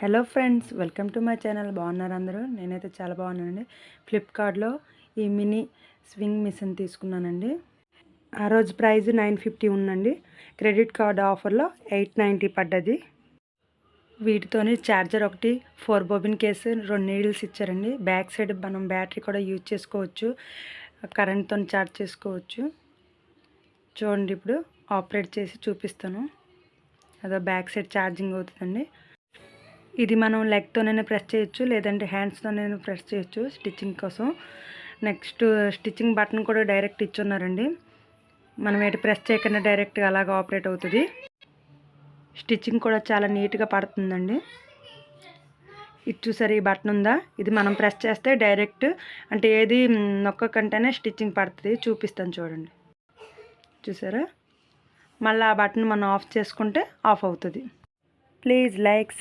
Hello friends, welcome to my channel. బాగున్నారు అందరూ? నేనైతే చాలా బాగున్నానండి. ఫ్లిప్కార్ట్లో ఈ మినీ స్వింగ్ మిషన్ తీసుకున్నానండి. ఆ రోజు ప్రైస్ 950 ఉందండి. క్రెడిట్ కార్డ్ ఆఫర్లో 890 పడ్డది. వీటితోని ఛార్జర్ ఒకటి, 4 బొబిన్ కేసు, 2 నీడిల్స్ ఇచ్చారండి. బ్యాక్ సైడ్ మనం బ్యాటరీ కూడా యూజ్ చేసుకోవచ్చు, కరెంట్తో ఛార్జ్ చేసుకోవచ్చు. చూడండి, ఇప్పుడు ఆపరేట్ చేసి చూపిస్తాను. అదో బ్యాక్ సైడ్ ఛార్జింగ్ అవుతుందండి. ఇది మనం లెగ్తోనైనా ప్రెస్ చేయొచ్చు, లేదంటే హ్యాండ్స్తోనైనా ప్రెస్ చేయొచ్చు స్టిచ్చింగ్ కోసం. నెక్స్ట్ స్టిచ్చింగ్ బటన్ కూడా డైరెక్ట్ ఇచ్చున్నారండి. మనం ఎటు ప్రెస్ చేయకుండా డైరెక్ట్గా అలాగ ఆపరేట్ అవుతుంది. స్టిచ్చింగ్ కూడా చాలా నీట్గా పడుతుందండి. ఇది చూసారు, ఈ బటన్ ఉందా, ఇది మనం ప్రెస్ చేస్తే డైరెక్ట్ అంటే ఏది నొక్కకంటేనే స్టిచ్చింగ్ పడుతుంది. చూపిస్తాను చూడండి. చూసారా, మళ్ళీ ఆ బటన్ మనం ఆఫ్ చేసుకుంటే ఆఫ్ అవుతుంది. Please like